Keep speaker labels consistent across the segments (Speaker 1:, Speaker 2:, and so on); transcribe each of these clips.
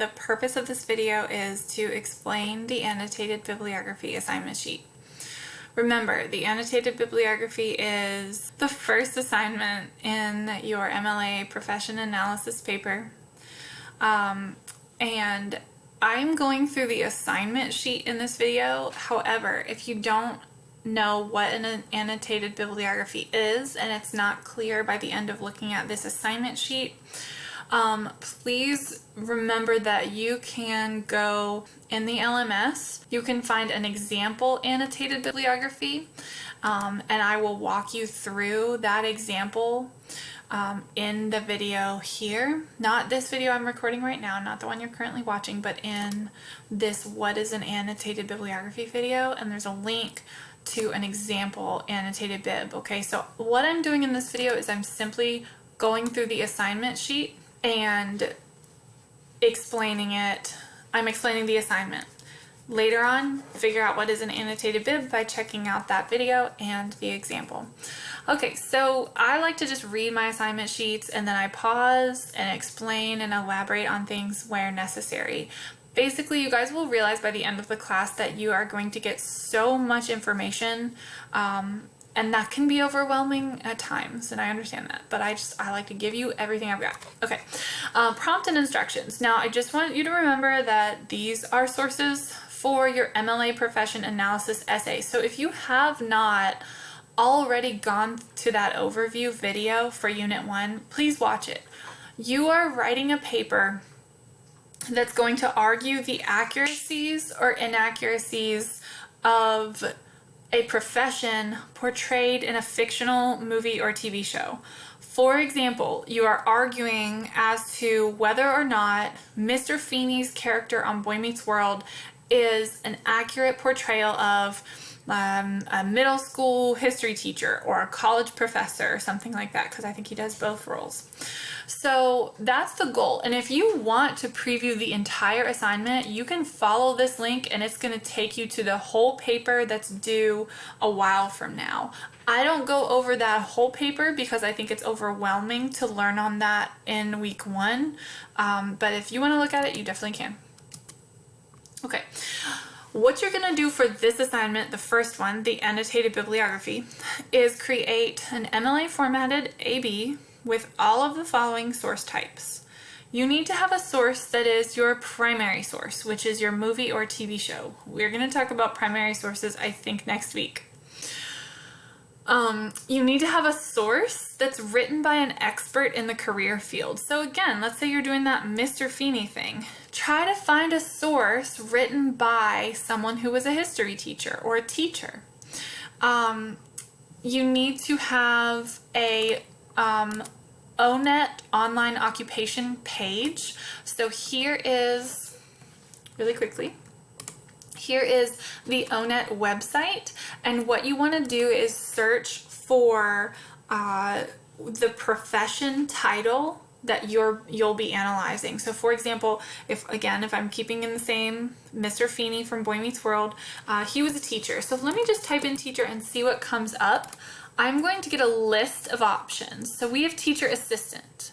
Speaker 1: The purpose of this video is to explain the Annotated Bibliography assignment sheet. Remember, the Annotated Bibliography is the first assignment in your MLA Profession Analysis paper. And I'm going through the assignment sheet in this video. However, if you don't know what an annotated bibliography is and it's not clear by the end of looking at this assignment sheet, please remember that you can go in the LMS, you can find an example annotated bibliography, and I will walk you through that example in the video here. Not this video I'm recording right now, not the one you're currently watching, but in this What is an Annotated Bibliography video, and there's a link to an example annotated bib. Okay, so what I'm doing in this video is I'm simply going through the assignment sheet and explaining it. I'm explaining the assignment. Later on, figure out what is an annotated bib by checking out that video and the example. Okay, so I like to just read my assignment sheets and then I pause and explain and elaborate on things where necessary. Basically, you guys will realize by the end of the class that you are going to get so much information, and that can be overwhelming at times, and I understand that, but I like to give you everything I've got. Okay, prompt and instructions. Now, I just want you to remember that these are sources for your MLA Profession Analysis essay. So if you have not already gone to that overview video for Unit 1, please watch it. You are writing a paper that's going to argue the accuracies or inaccuracies of a profession portrayed in a fictional movie or TV show. For example, you are arguing as to whether or not Mr. Feeney's character on Boy Meets World is an accurate portrayal of a middle school history teacher or a college professor or something like that, because I think he does both roles. So that's the goal. And if you want to preview the entire assignment, you can follow this link and it's going to take you to the whole paper that's due a while from now. I don't go over that whole paper because I think it's overwhelming to learn on that in week 1. But if you want to look at it, you definitely can. Okay. What you're going to do for this assignment, the first one, the annotated bibliography, is create an MLA formatted AB with all of the following source types. You need to have a source that is your primary source, which is your movie or TV show. We're going to talk about primary sources, I think, next week. You need to have a source that's written by an expert in the career field. So again, let's say you're doing that Mr. Feeney thing. Try to find a source written by someone who was a history teacher or a teacher. You need to have a ONET online occupation page. So here is, really quickly, here is the ONET website, and what you want to do is search for the profession title that you'll be analyzing. So for example, if I'm keeping in the same Mr. Feeney from Boy Meets World, he was a teacher. So let me just type in teacher and see what comes up. I'm going to get a list of options. So we have teacher assistant.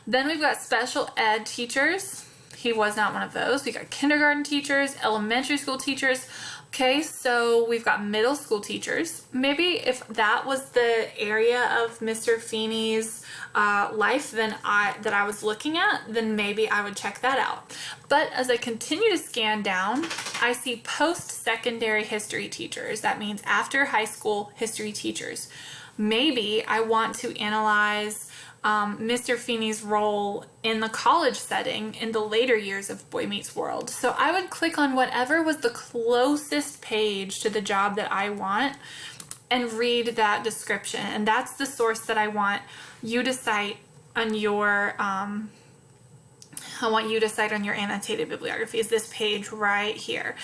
Speaker 1: Then we've got special ed teachers. He was not one of those. We got kindergarten teachers, elementary school teachers. Okay, so we've got middle school teachers. Maybe if that was the area of Mr. Feeney's life that I was looking at, then maybe I would check that out. But as I continue to scan down, I see post-secondary history teachers. That means after high school history teachers. Maybe I want to analyze Mr. Feeney's role in the college setting in the later years of Boy Meets World. So I would click on whatever was the closest page to the job that I want and read that description. And that's the source that I want you to cite on your annotated bibliography, is this page right here.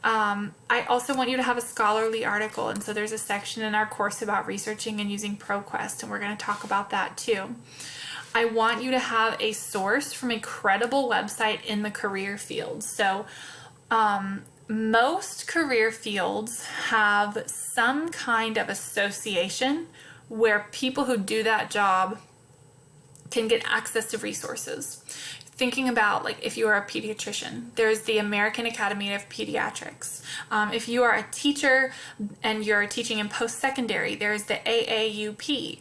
Speaker 1: I also want you to have a scholarly article, and so there's a section in our course about researching and using ProQuest, and we're going to talk about that too. I want you to have a source from a credible website in the career field. So most career fields have some kind of association where people who do that job can get access to resources. thinking about, like, if you are a pediatrician, there's the American Academy of Pediatrics. If you are a teacher and you're teaching in post-secondary, there's the AAUP.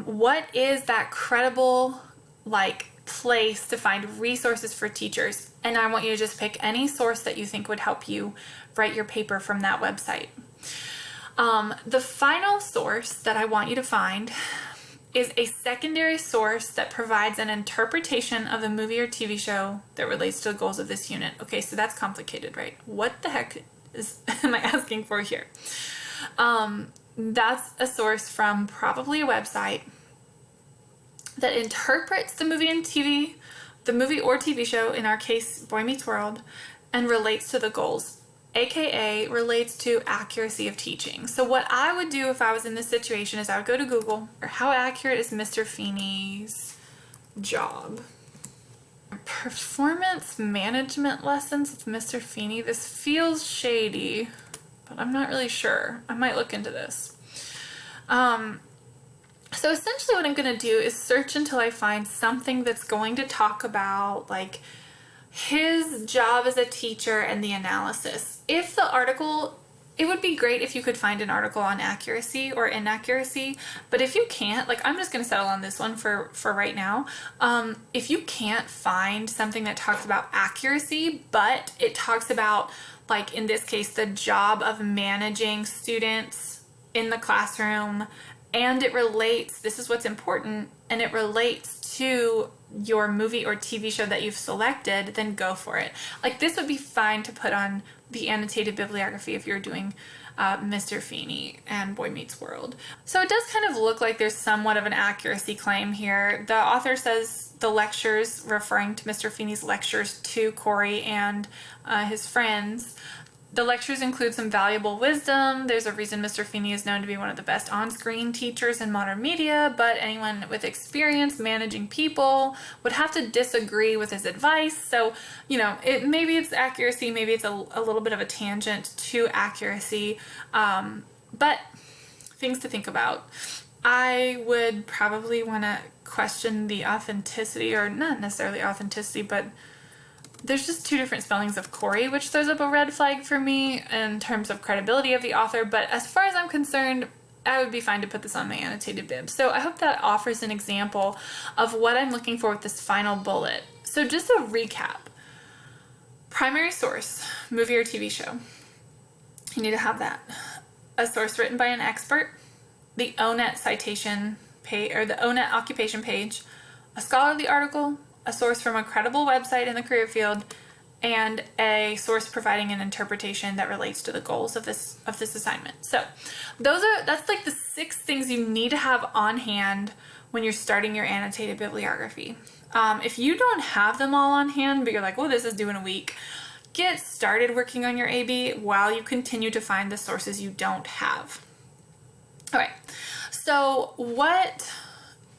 Speaker 1: What is that credible, like, place to find resources for teachers? And I want you to just pick any source that you think would help you write your paper from that website. The final source that I want you to find is a secondary source that provides an interpretation of the movie or TV show that relates to the goals of this unit. Okay, so that's complicated, right? What the heck am I asking for here? That's a source from probably a website that interprets the movie or TV show, in our case, Boy Meets World, and relates to the goals, aka relates to accuracy of teaching. So what I would do if I was in this situation is I would go to Google, or how accurate is Mr. Feeney's job? Performance management lessons with Mr. Feeney. This feels shady, but I'm not really sure. I might look into this. So essentially what I'm going to do is search until I find something that's going to talk about, like, his job as a teacher and the analysis. If the article, it would be great if you could find an article on accuracy or inaccuracy, but if you can't, like, I'm just going to settle on this one for right now. If you can't find something that talks about accuracy, but it talks about, like, in this case, the job of managing students in the classroom, and it relates, this is what's important, and it relates to your movie or TV show that you've selected, then go for it. Like, this would be fine to put on the annotated bibliography if you're doing Mr. Feeney and Boy Meets World. So it does kind of look like there's somewhat of an accuracy claim here. The author says the lectures, referring to Mr. Feeney's lectures to Corey and his friends, the lectures include some valuable wisdom. There's a reason Mr. Feeney is known to be one of the best on-screen teachers in modern media, but anyone with experience managing people would have to disagree with his advice. So, you know, maybe it's accuracy, maybe it's a little bit of a tangent to accuracy, but things to think about. I would probably want to question the authenticity, or not necessarily authenticity, but there's just two different spellings of Corey, which throws up a red flag for me in terms of credibility of the author. But as far as I'm concerned, I would be fine to put this on my annotated bib. So I hope that offers an example of what I'm looking for with this final bullet. So just a recap. Primary source, movie or TV show. You need to have that. A source written by an expert, the ONET citation page, or the ONET occupation page, a scholarly article, a source from a credible website in the career field, and a source providing an interpretation that relates to the goals of this assignment. So that's like the 6 things you need to have on hand when you're starting your annotated bibliography. If you don't have them all on hand, but you're like, well, this is due in a week, get started working on your AB while you continue to find the sources you don't have. All right, so what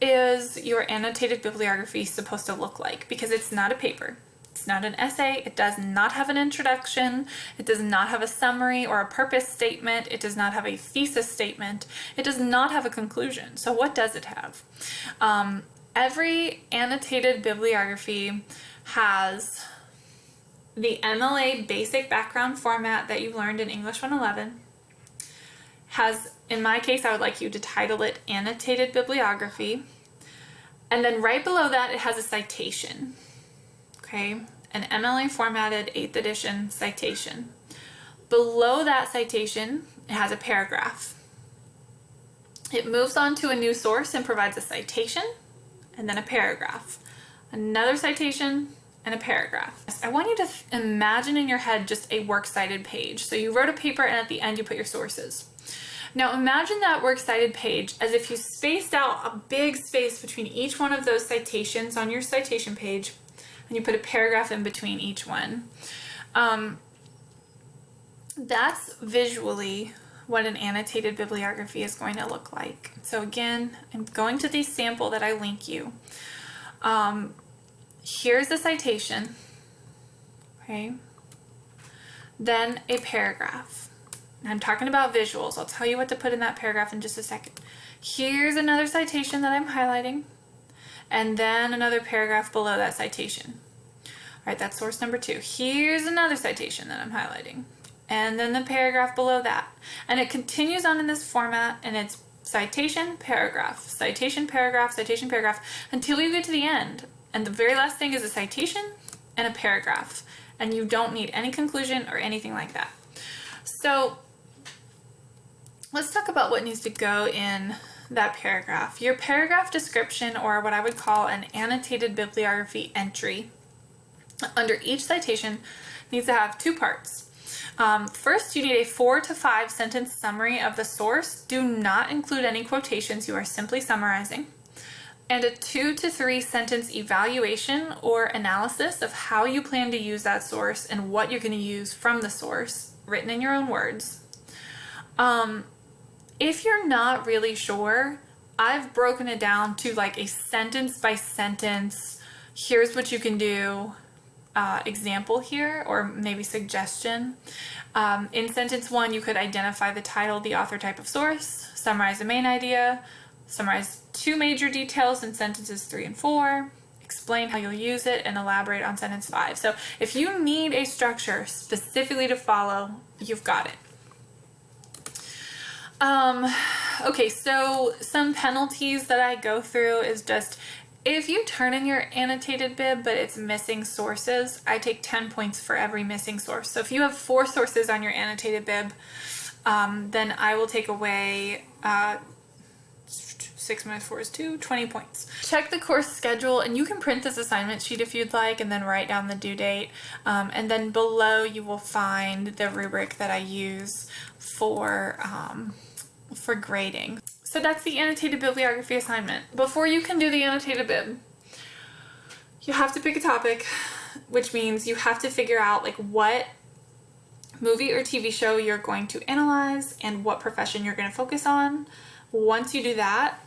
Speaker 1: is your annotated bibliography supposed to look like? Because it's not a paper. It's not an essay. It does not have an introduction. It does not have a summary or a purpose statement. It does not have a thesis statement. It does not have a conclusion. So what does it have? Every annotated bibliography has the MLA basic background format that you learned in English 111. Has, in my case, I would like you to title it Annotated Bibliography. And then right below that, it has a citation. Okay, an MLA formatted 8th edition citation. Below that citation, it has a paragraph. It moves on to a new source and provides a citation and then a paragraph. Another citation and a paragraph. I want you to imagine in your head just a works cited page. So you wrote a paper and at the end you put your sources. Now imagine that works cited page as if you spaced out a big space between each one of those citations on your citation page, and you put a paragraph in between each one. That's visually what an annotated bibliography is going to look like. So again, I'm going to the sample that I link you. Here's the citation, okay? Then a paragraph. I'm talking about visuals. I'll tell you what to put in that paragraph in just a second. Here's another citation that I'm highlighting. and then another paragraph below that citation. All right, that's source number 2. Here's another citation that I'm highlighting, and then the paragraph below that. And it continues on in this format, and it's citation, paragraph, citation, paragraph, citation, paragraph, until you get to the end. And the very last thing is a citation and a paragraph, and you don't need any conclusion or anything like that. So let's talk about what needs to go in that paragraph. Your paragraph description, or what I would call an annotated bibliography entry, under each citation needs to have 2 parts. First, you need a 4 to 5 sentence summary of the source. Do not include any quotations, you are simply summarizing. And a 2 to 3 sentence evaluation or analysis of how you plan to use that source and what you're going to use from the source, written in your own words. If you're not really sure, I've broken it down to like a sentence by sentence, here's what you can do, example here, or maybe suggestion. In sentence 1, you could identify the title, the author, type of source, summarize the main idea, summarize 2 major details in sentences 3 and 4, explain how you'll use it, and elaborate on sentence 5. So if you need a structure specifically to follow, you've got it. Okay, so some penalties that I go through is just, if you turn in your annotated bib but it's missing sources, I take 10 points for every missing source. So if you have 4 sources on your annotated bib, then I will take away 6 minus 4 is 2, 20 points. Check the course schedule, and you can print this assignment sheet if you'd like, and then write down the due date. And then below you will find the rubric that I use for grading. So that's the annotated bibliography assignment. Before you can do the annotated bib, you have to pick a topic, which means you have to figure out like what movie or TV show you're going to analyze and what profession you're going to focus on. Once you do that,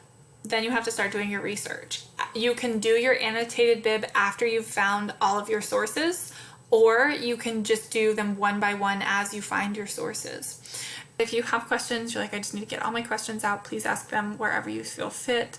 Speaker 1: then you have to start doing your research. You can do your annotated bib after you've found all of your sources, or you can just do them one by one as you find your sources. If you have questions, you're like, I just need to get all my questions out, please ask them wherever you feel fit.